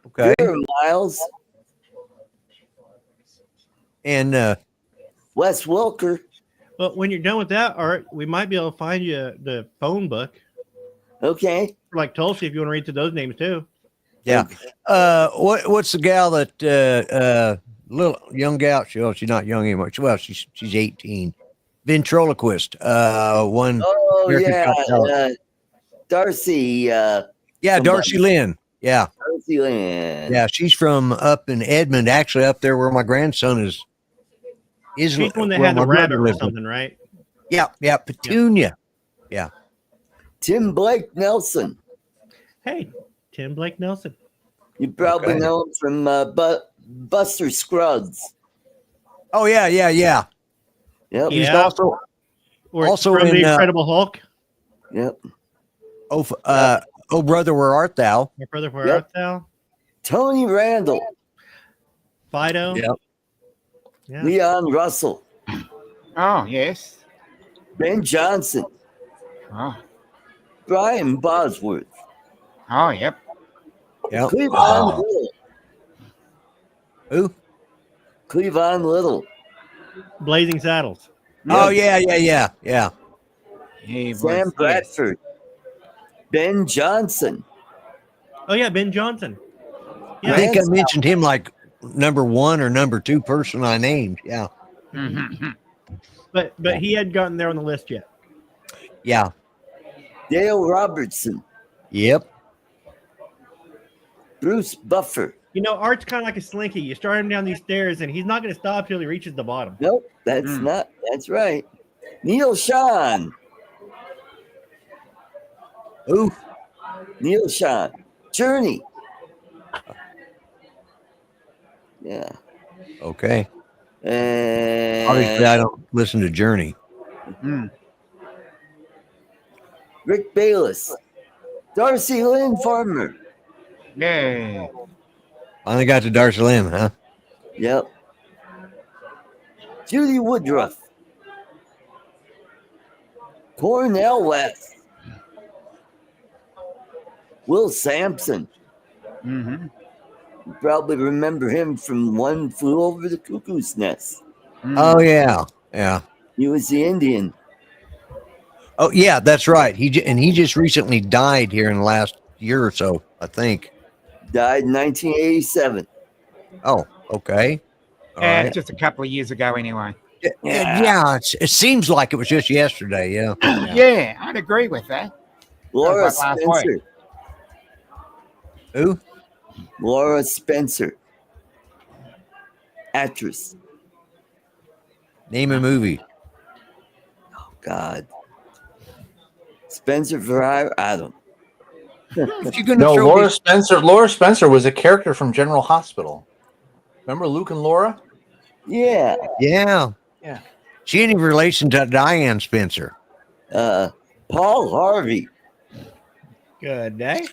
Okay. Vera Miles. And Wes Welker. But when you're done with that, Art, we might be able to find you the phone book. Okay. Like Tulsa, if you want to read through those names too. yeah. What's the gal that little young gal? She's not young anymore. Well, she's 18. Ventriloquist. One. Oh American yeah. Got Talent. Darcy. Darcy Lynn. Yeah. Darcy Lynn. Yeah, she's from up in Edmond, actually up there where my grandson is. She's the one that had the rabbit or something, right? Yeah, Petunia. Yeah. Tim Blake Nelson. Hey, Tim Blake Nelson. You probably know him from Buster Scruggs. Oh yeah. Yep. He's Yeah. also from in the Incredible Hulk. Yep. Oh brother, where art thou? My brother, where art thou? Tony Randall. Fido. Yep. Yeah. Leon Russell. Oh, yes. Ben Johnson. Oh, Brian Bosworth. oh, yep. Yep. Cleavon Little. Who? Cleavon Little. Blazing Saddles. Oh yeah. He was, Sam yes. Bradford. Ben Johnson. Oh yeah, Ben Johnson. I think I mentioned him like number 1 or number 2 person I named. Yeah. Mm-hmm. But he hadn't gotten there on the list yet. Yeah. Dale Robertson. Yep. Bruce Buffer. You know, Art's kind of like a slinky. You start him down these stairs, and he's not going to stop till he reaches the bottom. Nope, that's not. That's right. Neil Sean. Ooh. Neil Sean. Journey. Yeah. Okay. And Obviously, I don't listen to Journey. Rick Bayless. Darcy Lynn Farmer. Yeah. Finally got to Darcy Lynn, huh? Yep. Judy Woodruff. Cornell West. Will Sampson. Mm-hmm. You probably remember him from One Flew Over the Cuckoo's Nest. Oh, yeah. Yeah. He was the Indian. Oh, yeah, that's right. He just recently died here in the last year or so, I think. Died in 1987. Oh, okay. All right. Just a couple of years ago, anyway. Yeah, it seems like it was just yesterday. Yeah. Yeah, I'd agree with that. Laura Sounds like last Spencer. Who? Laura Spencer. Actress. Name a movie. Oh, God. Spencer Ferrari? I don't. If you're gonna No, throw Laura these- Spencer. Laura Spencer was a character from General Hospital. Remember Luke and Laura? Yeah. Yeah. Yeah. She ain't in relation to Diane Spencer. Paul Harvey. Good day.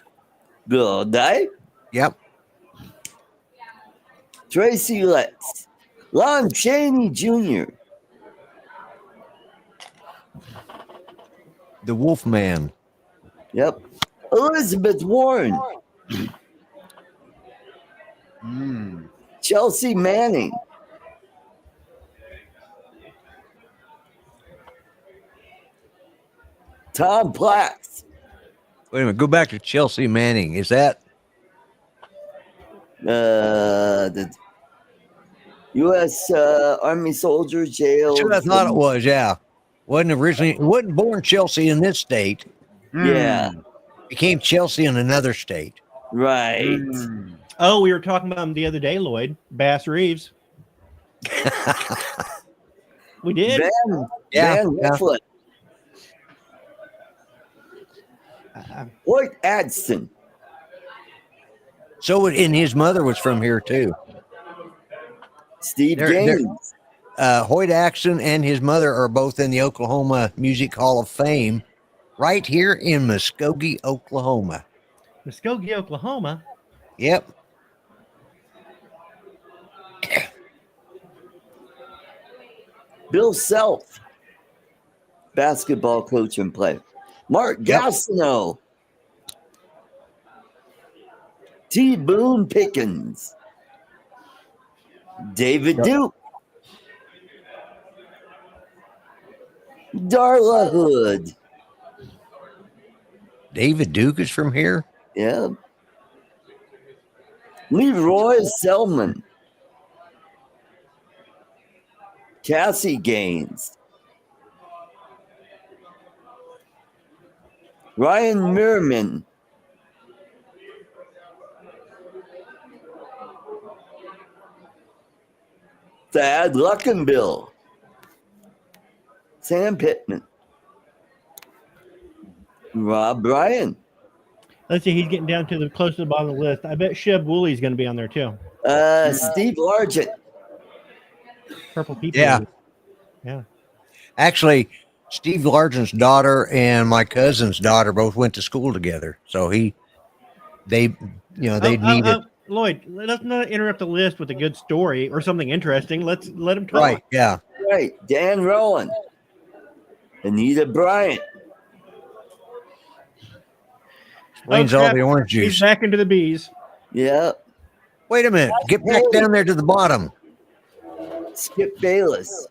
Good day. Yep. Tracy Letts. Lon Chaney Jr. The Wolfman. Yep. Elizabeth Warren. Chelsea Manning. Tom Platz. Wait a minute. Go back to Chelsea Manning. Is that? The U.S. Army soldier jailed. That's what I thought it was. Yeah. Wasn't born Chelsea in this state. Yeah. Became Chelsea in another state. Right. Oh, we were talking about him the other day, Lloyd. Bass Reeves. We did. Ben Yeah. Whitford. Hoyt Adston. So, and his mother was from here too. Steve They're- Gaines. Hoyt Axton and his mother are both in the Oklahoma Music Hall of Fame, right here in Muskogee, Oklahoma. Muskogee, Oklahoma. Yep. Bill Self. Basketball coach and player. Mark Gastineau. T. Boone Pickens. David Duke. Darla Hood. David Duke is from here. Yeah. Leroy Selman. Cassie Gaines. Ryan Merriman. Thad Luckenbill. Sam Pittman. Rob Bryan. Let's see, he's getting down to the close to the bottom of the list. I bet Sheb Woolley's going to be on there too. Steve Largent. Purple people. Yeah. Yeah. Actually, Steve Largent's daughter and my cousin's daughter both went to school together. So they needed. Lloyd, let's not interrupt the list with a good story or something interesting. Let him talk. Right. Yeah. Right. Dan Rowan. Anita Bryant. Explains all the orange He's juice. back into the bees. Yeah. Wait a minute. Get back down there to the bottom. Skip Bayless.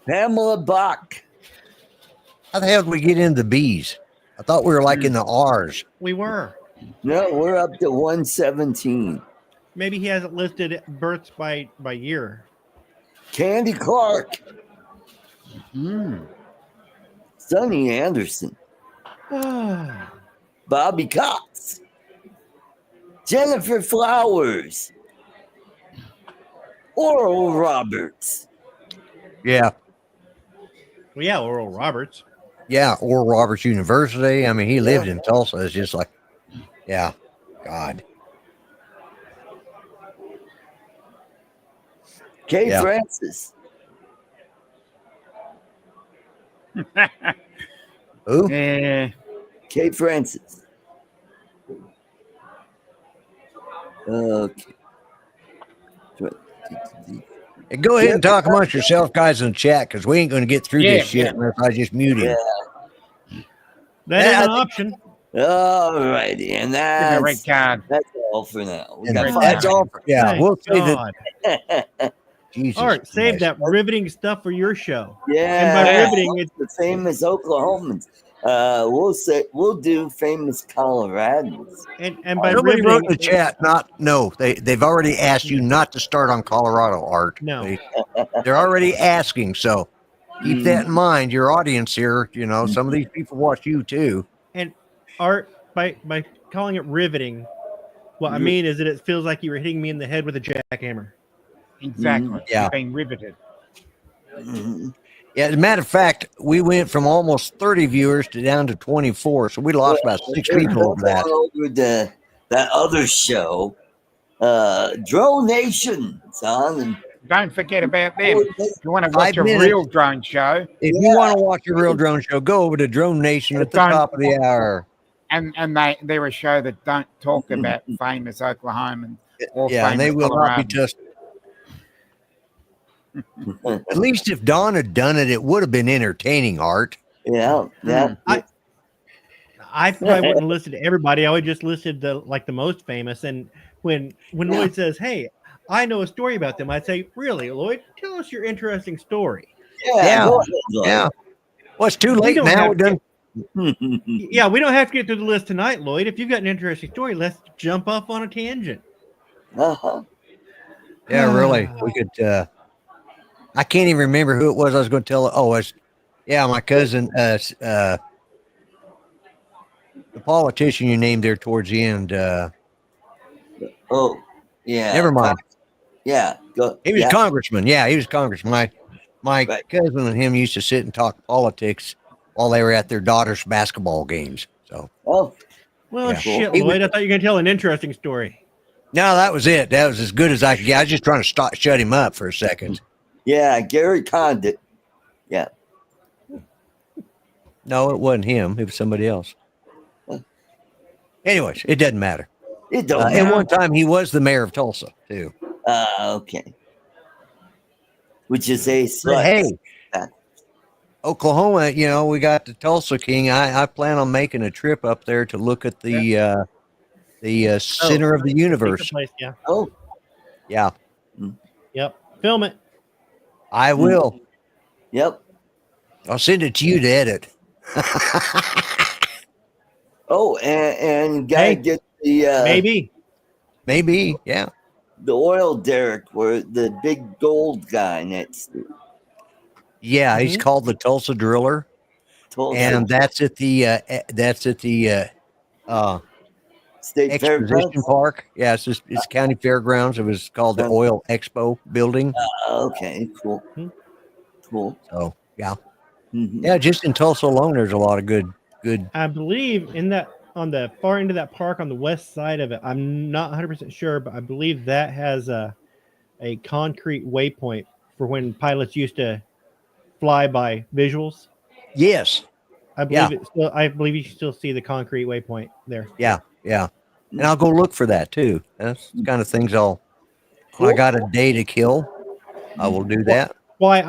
Pamela Bach. How the hell did we get into the B's? I thought we were like in the R's. We were. No, we're up to 117. Maybe he hasn't listed births by year. Candy Clark, Mm. Sonny Anderson, Bobby Cox, Jennifer Flowers, Oral Roberts. Yeah. Well, yeah, Oral Roberts. Yeah. Oral Roberts University. I mean, he lived in Tulsa. It's just like, yeah. God. Kay Yeah. Francis. Who? Yeah. Kay Francis. Okay. Hey, go ahead and talk amongst yourself, guys, in the chat, because we ain't going to get through this shit unless I just mute him. That is an option. All righty, and Give me a red card. that's all for now. We And got that's all. Yeah, Thank we'll say God. that. Jesus. All right, save Christ. that riveting stuff for your show. Yeah, And by riveting, it's the famous Oklahomans. We'll do famous Coloradans. and by Somebody wrote riveting, in the chat. They've already asked you not to start on Colorado, Art. No. They're already asking. So keep that in mind. Your audience here, some of these people watch you too. and Art, by calling it riveting, what I mean is that it feels like you were hitting me in the head with a jackhammer. Exactly. Yeah. You're being riveted. Yeah, as a matter of fact, we went from almost 30 viewers to down to 24. So we lost about 6 people over that. Over that other show, Drone Nation, son. And Don't forget about them. If you want to watch 5 a minutes. real drone show, If you want to watch a real drone show, go over to Drone Nation at the top of the hour. and they're a show that don't talk about famous Oklahomans or Yeah, and famous they will not be Coloradans. just. At least if Don had done it, it would have been entertaining, Art. yeah. I probably wouldn't listen to everybody. I would just listed the most famous. And when Lloyd says, "Hey, I know a story about them," I'd say, "Really, Lloyd? Tell us your interesting story." Yeah. Go ahead, Lloyd. Yeah. Well, it's too late don't now. have We're done. Yeah, we don't have to get through the list tonight, Lloyd. If you've got an interesting story, let's jump off on a tangent. Uh-huh. Yeah, really. We could. I can't even remember who it was I was going to tell. Oh, it's my cousin. The politician you named there towards the end. Oh, yeah. Never mind. Yeah. Go. He was yeah. congressman. Yeah, he was congressman. My Right. cousin and him used to sit and talk politics while they were at their daughter's basketball games. So, Oh, Well, Yeah. shit, He Lloyd. I thought you were going to tell an interesting story. no, that was it. That was as good as I could get. I was just trying to shut him up for a second. yeah. Gary Condit. Yeah. No, it wasn't him. It was somebody else. Anyways, it doesn't matter. It don't And matter. one time he was the mayor of Tulsa, too. Okay. Which is a But slut. hey, Oklahoma, we got the Tulsa King. I plan on making a trip up there to look at the center of the universe. Place, yeah. Oh, Yeah, Yep. Film it. I will. yep. I'll send it to you to edit. Oh, and gotta Hey, get the Maybe. Yeah. the oil derrick where the big gold guy next to it. Yeah, he's called the Tulsa Driller, Tulsa and that's at the State Exposition Fairgrounds. Park. Yeah, it's county fairgrounds. It was called the Oil Expo building. Okay, cool. Cool. So yeah, Mhm. yeah. Just in Tulsa alone, there's a lot of good. I believe on the far end of that park on the west side of it. I'm not 100% sure, but I believe that has a concrete waypoint for when pilots used to fly by visuals. Yes. I believe you can still see the concrete waypoint there. Yeah. Yeah. And I'll go look for that too. That's the kind of things when I got a day to kill, I will do that. Why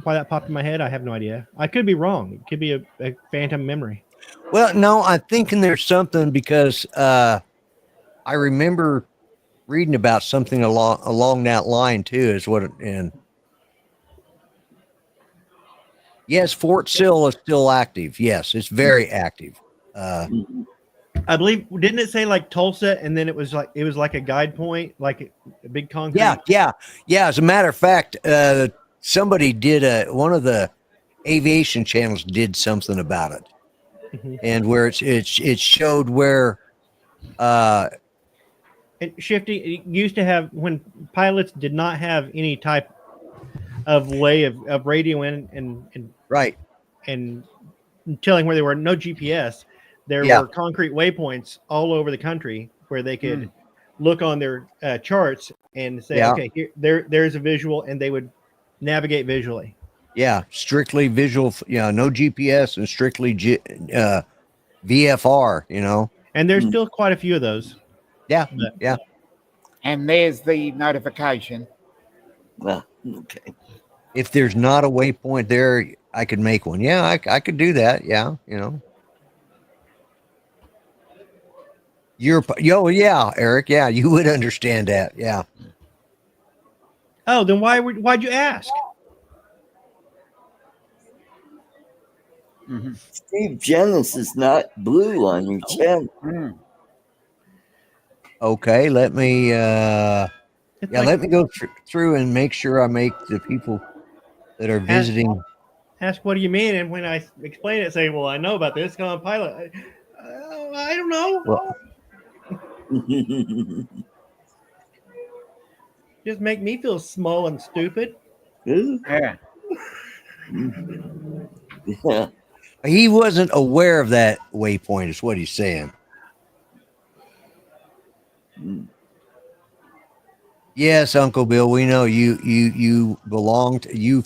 that popped in my head, I have no idea. I could be wrong. It could be a phantom memory. Well, no, I'm thinking there's something because I remember reading about something along that line too. And yes, Fort Sill is still active. Yes, it's very active. I believe, didn't it say like Tulsa, and then it was like a guide point, like a big concrete. Yeah. As a matter of fact, somebody did one of the aviation channels did something about it, and where it showed where. And shifting, it used to have, when pilots did not have any type of way of radio and right, and telling where they were, no GPS. There were concrete waypoints all over the country where they could look on their charts and say, okay, there's a visual, and they would navigate visually. Yeah, strictly visual. No GPS and strictly VFR. And there's still quite a few of those. Yeah. And there's the notification. Well, okay. If there's not a waypoint there, I could make one. Yeah, I could do that. Yeah, Eric. Yeah, you would understand that. Yeah. Oh, then why'd you ask? Steve Jennings is not blue on your channel. Okay, let me let me go through and make sure I make the people that are visiting. Ask what do you mean, and when I explain it, say, well, I know about this. Come on, pilot. I don't know. Well, just make me feel small and stupid. Yeah. He wasn't aware of that waypoint, is what he's saying. Yes, Uncle Bill, we know you belong to you.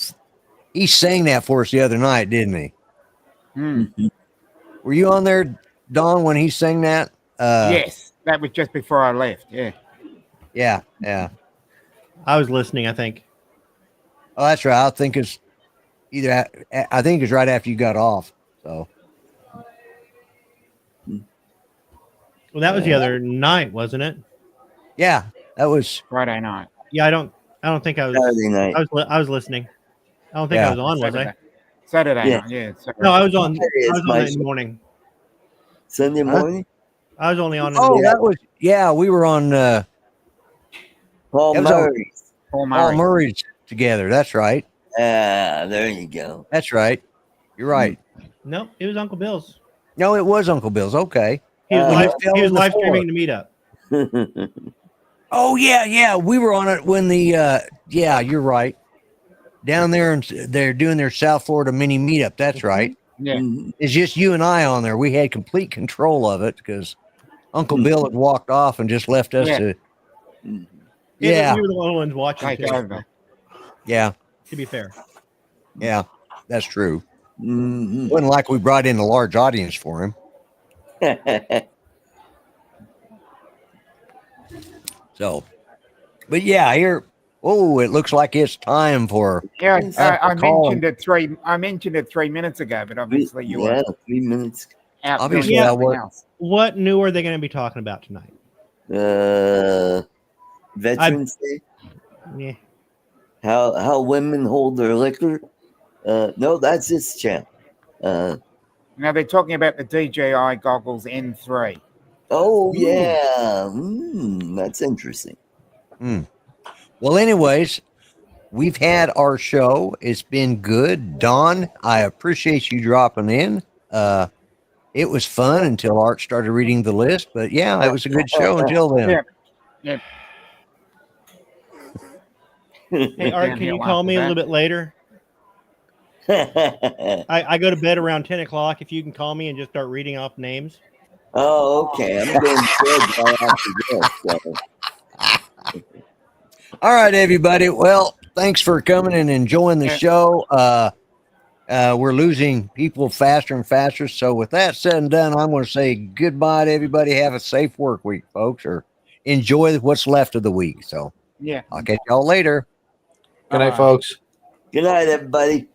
He sang that for us the other night, didn't he? Were you on there, Don, when he sang that? Yes, that was just before I left. Yeah. I was listening, I think. Oh, that's right. I think it's right after you got off. So. Well, that was the other night, wasn't it? Yeah, that was Friday night. Yeah, I don't think I was. Saturday night. I was listening. I don't think I was on, was I? Saturday night. Yeah. No, I was on. I was on that morning. Sunday morning. I was only on. that was we were on. Paul Murray's together. That's right. There you go. That's right. You're right. No, it was Uncle Bill's. No, it was Uncle Bill's. Okay. He was live streaming the meetup. Oh yeah. We were on it when the you're right. Down there, and they're doing their South Florida mini meetup. That's right. Yeah. It's just you and I on there. We had complete control of it because Uncle Bill had walked off and just left us to. Yeah, we were the only ones watching. Yeah. To be fair. Yeah, that's true. Wasn't like we brought in a large audience for him. So, but yeah, here. Oh, it looks like it's time for. Yeah, I mentioned it 3 minutes ago, but obviously you were 3 minutes. Obviously, else. What new are they going to be talking about tonight? Veterans Day. Yeah. How women hold their liquor. No, that's this channel. Now they're talking about the DJI goggles N3. Oh yeah, that's interesting. Well, anyways, we've had our show. It's been good. Don, I appreciate you dropping in. It was fun until Art started reading the list, but yeah, it was a good show until then. Yeah. Hey, Art, can you call me a little bit later? I go to bed around 10 o'clock. If you can call me and just start reading off names. Oh, okay. I'm going to bed after this. So. All right, everybody. Well, thanks for coming and enjoying the show. We're losing people faster and faster. So with that said and done, I'm going to say goodbye to everybody. Have a safe work week, folks, or enjoy what's left of the week. So yeah, I'll catch y'all later. Good night, folks. Good night, everybody.